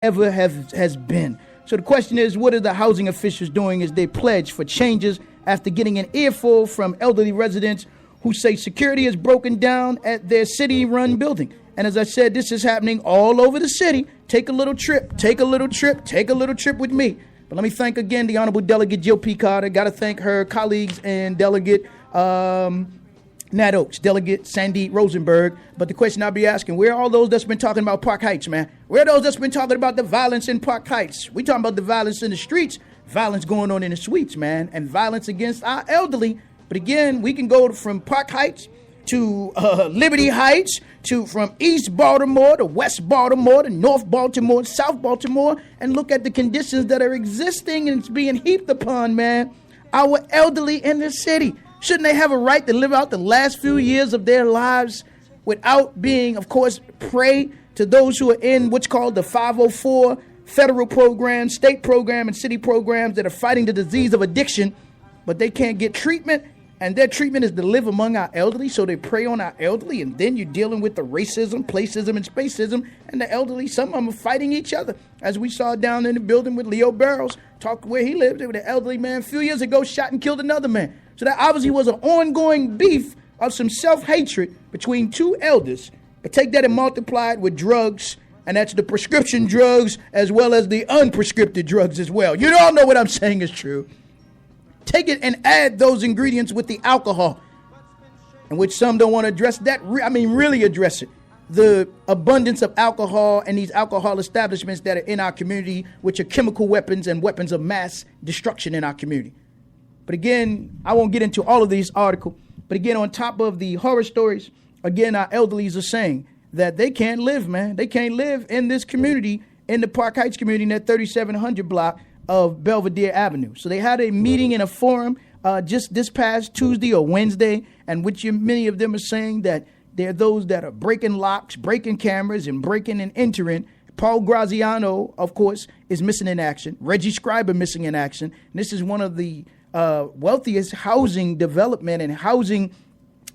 ever has been. So the question is, what are the housing officials doing as they pledge for changes after getting an earful from elderly residents who say security is broken down at their city-run building? And as I said, this is happening all over the city. Take a little trip with me. But let me thank again the Honorable Delegate Jill P. Carter. Got to thank her colleagues and Delegate Nat Oaks, Delegate Sandy Rosenberg. But the question I'll be asking, where are all those that's been talking about Park Heights, man? Where are those that's been talking about the violence in Park Heights? We talking about the violence in the streets, violence going on in the suites, man, and violence against our elderly. But again, we can go from Park Heights to Liberty Heights, from East Baltimore to West Baltimore to North Baltimore, South Baltimore, and look at the conditions that are existing and it's being heaped upon, man, our elderly in the city. Shouldn't they have a right to live out the last few years of their lives without being, of course, prey to those who are in what's called the 504 federal program, state program, and city programs that are fighting the disease of addiction, but they can't get treatment? And their treatment is to live among our elderly, so they prey on our elderly, and then you're dealing with the racism, placism, and spacism, and the elderly, some of them are fighting each other. As we saw down in the building with Leo Barrows, talked where he lived, with an elderly man a few years ago shot and killed another man. So that obviously was an ongoing beef of some self-hatred between two elders. But take that and multiply it with drugs, and that's the prescription drugs as well as the unprescripted drugs as well. You all know what I'm saying is true. Take it and add those ingredients with the alcohol, in which some don't want to address that. Really address it. The abundance of alcohol and these alcohol establishments that are in our community, which are chemical weapons and weapons of mass destruction in our community. But again, I won't get into all of these articles. But again, on top of the horror stories, again, our elderlies are saying that they can't live, man. They can't live in this community, in the Park Heights community, in that 3700 block of Belvedere Avenue. So they had a meeting in a forum just this past Tuesday or Wednesday, and which many of them are saying that there are those that are breaking locks, breaking cameras, and breaking and entering. Paul Graziano, of course, is missing in action. Reggie Scriber missing in action. And this is one of the wealthiest housing development and housing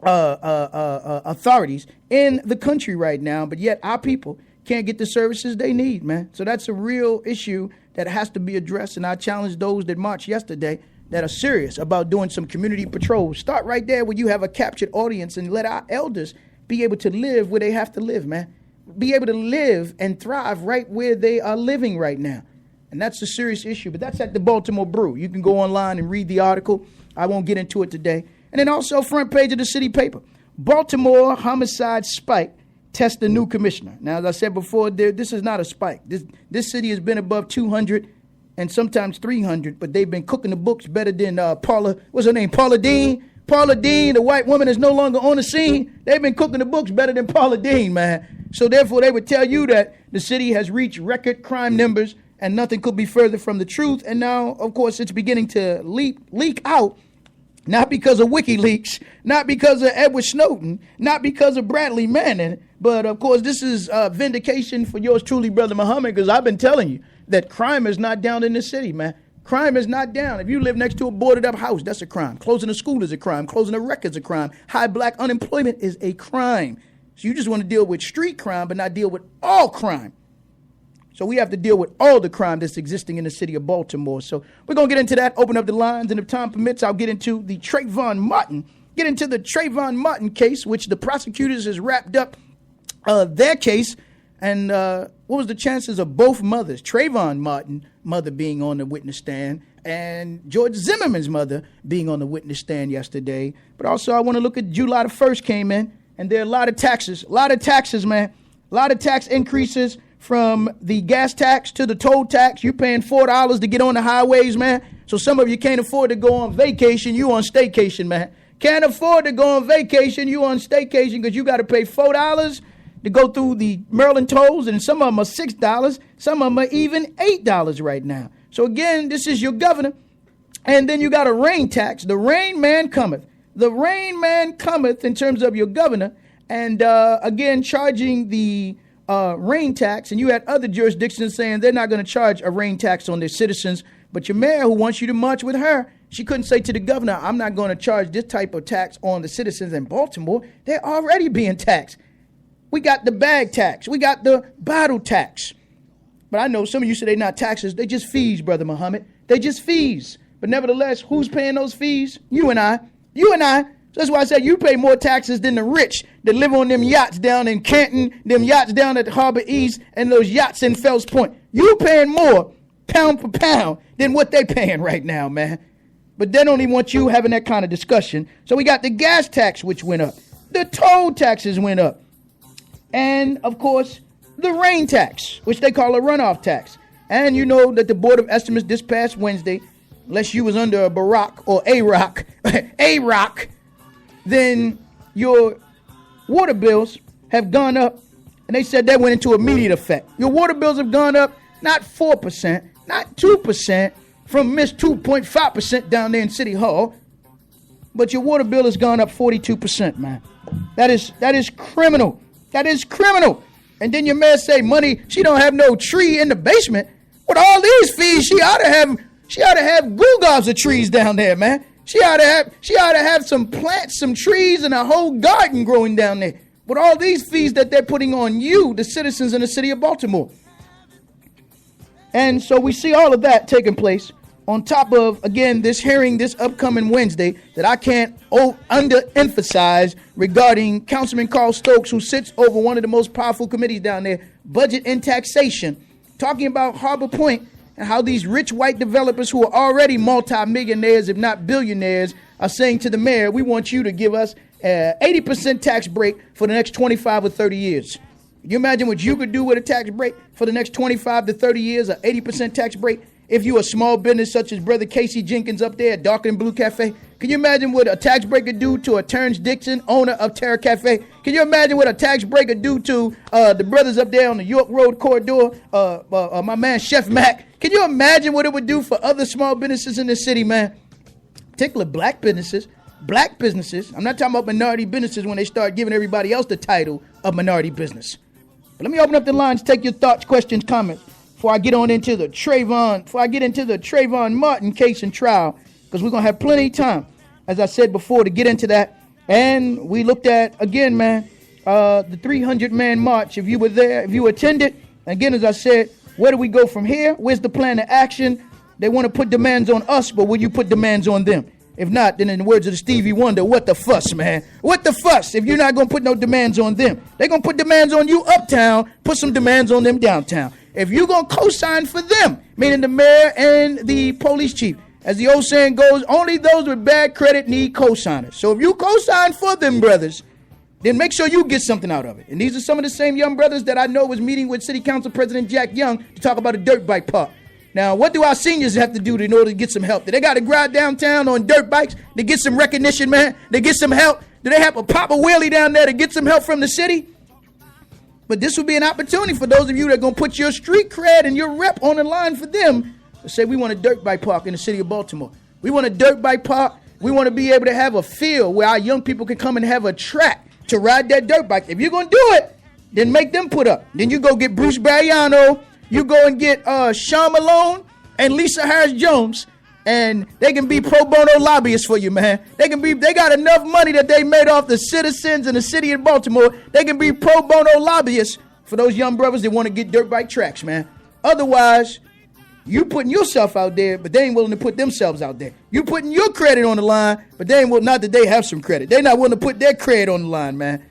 authorities in the country right now, but yet our people can't get the services they need, man. So that's a real issue that has to be addressed, and I challenge those that marched yesterday that are serious about doing some community patrols. Start right there where you have a captured audience and let our elders be able to live where they have to live, man. Be able to live and thrive right where they are living right now. And that's a serious issue, but that's at the Baltimore Brew. You can go online and read the article. I won't get into it today. And then also front page of the city paper. Baltimore homicide spike tests the new commissioner. Now, as I said before, this is not a spike. This city has been above 200 and sometimes 300, but they've been cooking the books better than Paula. What's her name? Paula Dean. Paula Dean, the white woman, is no longer on the scene. They've been cooking the books better than Paula Dean, man. So therefore, they would tell you that the city has reached record crime numbers and nothing could be further from the truth. And now, of course, it's beginning to leak out. Not because of WikiLeaks, not because of Edward Snowden, not because of Bradley Manning, but of course this is vindication for yours truly, Brother Muhammad, because I've been telling you that crime is not down in this city, man. Crime is not down. If you live next to a boarded up house, that's a crime. Closing a school is a crime. Closing a wreck is a crime. High black unemployment is a crime. So you just want to deal with street crime, but not deal with all crime. So we have to deal with all the crime that's existing in the city of Baltimore. So we're going to get into that, open up the lines, and if time permits, I'll get into the Trayvon Martin case, which the prosecutors has wrapped up their case. And what was the chances of both mothers, Trayvon Martin's mother being on the witness stand and George Zimmerman's mother being on the witness stand yesterday. But also I want to look at July the 1st came in, and there are a lot of taxes, man, a lot of tax increases. From the gas tax to the toll tax, you're paying $4 to get on the highways, man. So some of you can't afford to go on vacation. You on staycation, man. Can't afford to go on vacation. You on staycation because you got to pay $4 to go through the Maryland tolls. And some of them are $6. Some of them are even $8 right now. So again, this is your governor. And then you got a rain tax. The rain man cometh. The rain man cometh in terms of your governor. And again, charging the rain tax, and you had other jurisdictions saying they're not going to charge a rain tax on their citizens, but your mayor who wants you to march with her, she couldn't say to the governor, I'm not going to charge this type of tax on the citizens in Baltimore. They're already being taxed. We got the bag tax. We got the bottle tax. But I know some of you say they're not taxes. They just fees, Brother Muhammad. They just fees. But nevertheless, who's paying those fees? You and I. You and I. So that's why I said you pay more taxes than the rich that live on them yachts down in Canton, them yachts down at Harbor East, and those yachts in Fells Point. You paying more pound for pound than what they paying right now, man. But they don't even want you having that kind of discussion. So we got the gas tax, which went up. The toll taxes went up. And, of course, the rain tax, which they call a runoff tax. And you know that the Board of Estimates this past Wednesday, unless you was under a Barack or A-Rock, A-Rock, then your water bills have gone up. And they said that went into immediate effect. Your water bills have gone up not 4%, not 2%, from Miss 2.5% down there in City Hall. But your water bill has gone up 42%, man. That is criminal. That is criminal. And then your mayor say money, she don't have no tree in the basement. With all these fees, she ought to have gulgobs of trees down there, man. She ought to have some plants, some trees, and a whole garden growing down there. With all these fees that they're putting on you, the citizens in the city of Baltimore. And so we see all of that taking place on top of, again, this hearing this upcoming Wednesday that I can't underemphasize regarding Councilman Carl Stokes, who sits over one of the most powerful committees down there, Budget and Taxation, talking about Harbor Point and how these rich white developers who are already multimillionaires, if not billionaires, are saying to the mayor, we want you to give us an 80% tax break for the next 25 or 30 years. Can you imagine what you could do with a tax break for the next 25 to 30 years, an 80% tax break? If you're a small business such as Brother Casey Jenkins up there at Dark and Blue Cafe, can you imagine what a tax break could do to a Terrence Dixon, owner of Terra Cafe? Can you imagine what a tax break could do to the brothers up there on the York Road corridor, my man Chef Mac? Can you imagine what it would do for other small businesses in the city, man? Particularly black businesses. Black businesses. I'm not talking about minority businesses when they start giving everybody else the title of minority business. But let me open up the lines, take your thoughts, questions, comments. Before I get into the Trayvon Martin case and trial, because we're going to have plenty of time, as I said before, to get into that. And we looked at, again, man, the 300-man march. If you were there, if you attended, again, as I said, where do we go from here? Where's the plan of action? They want to put demands on us, but will you put demands on them? If not, then in the words of the Stevie Wonder, what the fuss, man? What the fuss if you're not going to put no demands on them? They're going to put demands on you uptown, put some demands on them downtown. If you're going to co-sign for them, meaning the mayor and the police chief, as the old saying goes, only those with bad credit need co-signers. So if you co-sign for them, brothers, then make sure you get something out of it. And these are some of the same young brothers that I know was meeting with City Council President Jack Young to talk about a dirt bike park. Now, what do our seniors have to do in order to get some help? Do they got to ride downtown on dirt bikes to get some recognition, man? To get some help? Do they have to pop a wheelie down there to get some help from the city? But this will be an opportunity for those of you that are going to put your street cred and your rep on the line for them to say we want a dirt bike park in the city of Baltimore. We want a dirt bike park. We want to be able to have a field where our young people can come and have a track to ride that dirt bike. If you're going to do it, then make them put up. Then you go get Bruce Bariano. You go and get Sean Malone and Lisa Harris-Jones, and they can be pro bono lobbyists for you, man. They got enough money that they made off the citizens in the city of Baltimore. They can be pro bono lobbyists for those young brothers that want to get dirt bike tracks, man. Otherwise, you putting yourself out there, but they ain't willing to put themselves out there. You putting your credit on the line, but they ain't willing, not that they have some credit. They're not willing to put their credit on the line, man.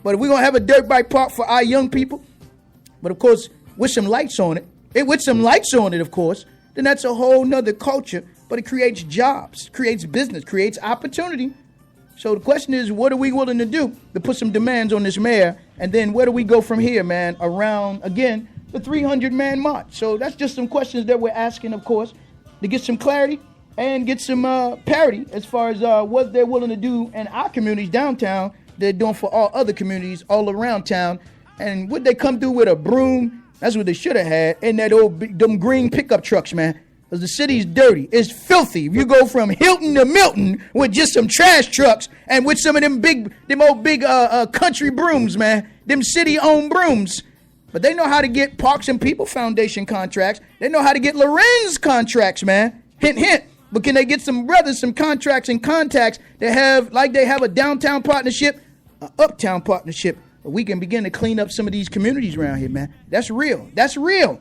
But if we're going to have a dirt bike park for our young people, but of course, with some lights on it, of course, then that's a whole nother culture, but it creates jobs, creates business, creates opportunity. So the question is, what are we willing to do to put some demands on this mayor? And then where do we go from here, man, around, again, the 300-man march? So that's just some questions that we're asking, of course, to get some clarity and get some parity as far as what they're willing to do in our communities downtown, they're doing for all other communities all around town. And would they come through with a broom? That's what they should have had. And them green pickup trucks, man. Because the city's dirty. It's filthy. If you go from Hilton to Milton with just some trash trucks and with some of them old big country brooms, man. Them city-owned brooms. But they know how to get Parks and People Foundation contracts. They know how to get Lorenz contracts, man. Hint, hint. But can they get some brothers, some contracts and contacts that have, like they have a downtown partnership, an uptown partnership? We can begin to clean up some of these communities around here, man. That's real. That's real.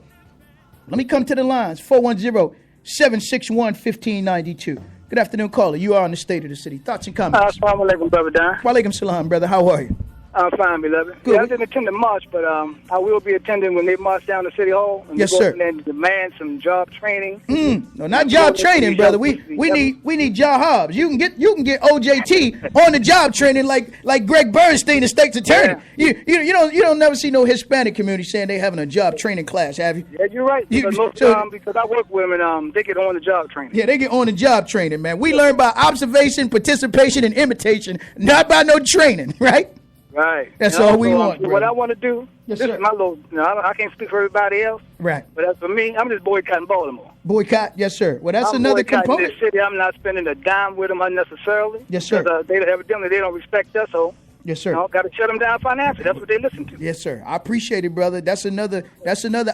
Let me come to the lines. 410-761-1592. Good afternoon, caller. You are on the State of the City. Thoughts and comments? Assalamu alaikum, Brother Don. Walaikum salam, brother. How are you? I'm fine, beloved. Good. Yeah, I didn't attend the march, but I will be attending when they march down to City Hall. And Yes, go sir. And demand some job training. No, not job training, brother. We need jobs. You can get OJT on the job training like Greg Bernstein, the state's attorney. Yeah. You don't never see no Hispanic community saying they having a job training class, have you? Yeah, you're right. Because, because I work with them and they get on the job training. Yeah, they get on the job training, man. We learn by observation, participation, and imitation, not by no training, right? Right. That's and all also, we want. What I want to do, Yes, this sir. is my little, I can't speak for everybody else. Right. But as for me, I'm just boycotting Baltimore. Boycott, yes, sir. Well, that's I'm another boycotting component. this city. I'm not spending a dime with them unnecessarily. Yes, sir. Because evidently they don't respect us, so Yes, sir. got to shut them down financially. That's what they listen to. Yes, sir. I appreciate it, brother. That's another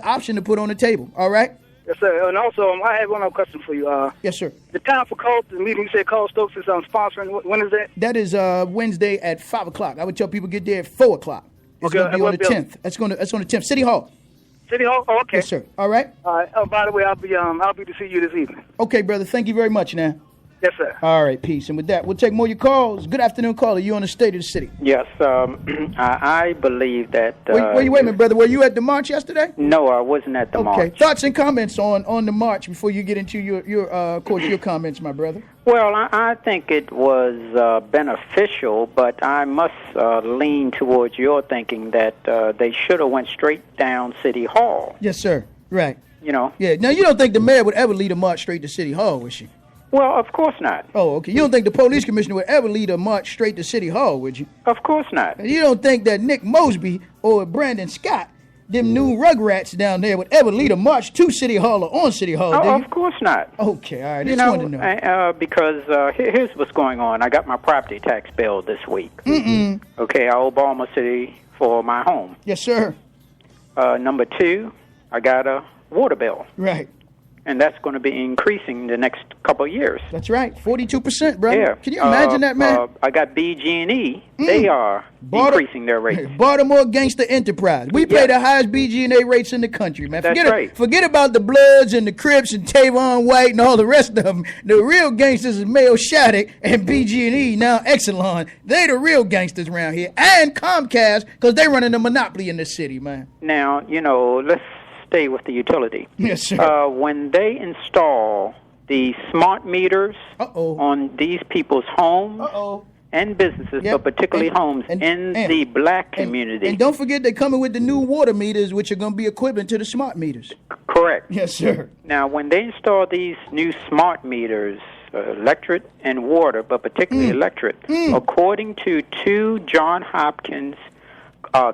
option to put on the table. All right. Yes, sir. And also, I have one other question for you. Yes, sir. The time for the meeting you said Carl Stokes is sponsoring. When is that? That is Wednesday at 5:00. I would tell people get there at 4:00. It's Okay, going to be on the what 10th. That's on the 10th. City Hall. City Hall? Oh, okay. Yes, sir. All right. All right. Oh, by the way, I'll be to see you this evening. Okay, brother. Thank you very much. Now. Yes, sir. All right. Peace. And with that, we'll take more of your calls. Good afternoon, caller. You on the State of the City? Yes, I believe that. Wait a minute, brother. Were you at the march yesterday? No, I wasn't at the march. Thoughts and comments on the march before you get into your comments, my brother. Well, I think it was beneficial, but I must lean towards your thinking that they should have went straight down City Hall. Yes, sir. Right. You know. Yeah. Now, you don't think the mayor would ever lead a march straight to City Hall, would she? Well, of course not. Oh, okay. You don't think the police commissioner would ever lead a march straight to City Hall, would you? Of course not. You don't think that Nick Mosby or Brandon Scott, them new rugrats down there, would ever lead a march to City Hall or on City Hall, do you? Of course not. Okay, all right. You Just wanted to know. Because here's what's going on. I got my property tax bill this week. Okay, I owe Baltimore City for my home. Yes, sir. Number two, I got a water bill. Right. And that's going to be increasing the next couple of years. That's right, 42%, brother. Yeah. Can you imagine that, man? I got BG&E. They are increasing their rates. Baltimore Gangster Enterprise. We pay the highest BG&A rates in the country, man. That's right. Forget about the Bloods and the Crips and Tavon White and all the rest of them. The real gangsters is Mayo Shattuck and BG&E, now Exelon. They the real gangsters around here. And Comcast, because they running the monopoly in the city, man. Now, let's stay with the utility. Yes, sir. When they install the smart meters on these people's homes and businesses, but particularly homes in the black community. And don't forget they're coming with the new water meters, which are going to be equivalent to the smart meters. Correct. Yes, sir. Now, when they install these new smart meters, electric and water, but particularly electric, according to two Johns Hopkins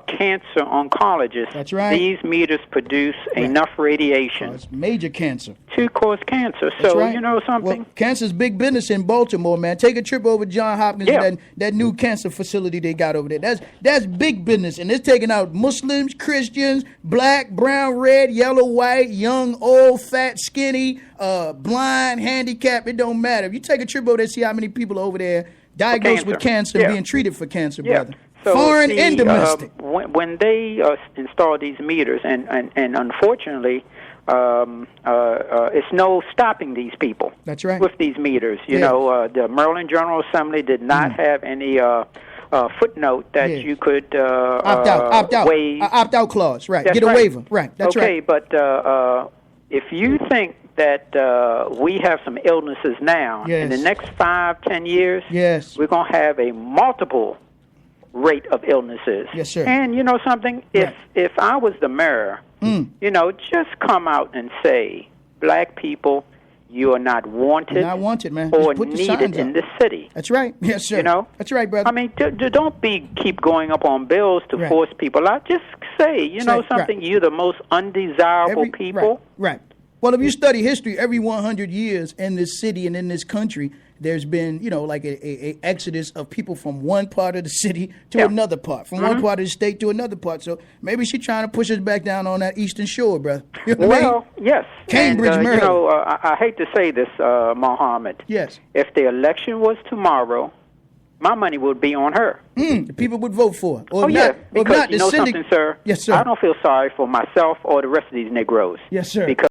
cancer oncologists, that's right, these meters produce enough radiation it's major cancer to cause cancer. That's so right. you know something? Well, cancer's big business in Baltimore, man. Take a trip over to Johns Hopkins and that new cancer facility they got over there. That's big business, and it's taking out Muslims, Christians, black, brown, red, yellow, white, young, old, fat, skinny, blind, handicapped. It don't matter. If you take a trip over there, see how many people over there diagnosed with cancer and being treated for cancer, brother. So foreign and domestic. When they install these meters, and unfortunately, it's no stopping these people. That's right. With these meters, you know, the Maryland General Assembly did not have any footnote that you could opt out, waive. Opt out clause, right? That's Get a waiver, right? That's okay, right. But if you think that we have some illnesses now, in the next 5-10 years, we're going to have a multiple rate of illnesses. Yes, sir. And you know something? If I was the mayor, just come out and say, black people, you are not wanted. You're not wanted, man. Or put the needed signs in up. the city. That's right. Yes, sir. You know? That's right, brother. I mean, don't keep going up on bills to force people out. Just say, you know something? You're the most undesirable people. Right. Well, if you study history, every 100 years in this city and in this country, there's been, like a exodus of people from one part of the city to another part, from one part of the state to another part. So maybe she's trying to push us back down on that eastern shore, brother. You know what I mean? Yes. Cambridge, and, Maryland. I hate to say this, Mohammed. Yes. If the election was tomorrow my money would be on her. The people would vote for her. Or Oh, yeah, not, or because not, you the know syndic- something, sir? Yes, sir. I don't feel sorry for myself or the rest of these Negroes. Yes, sir. Because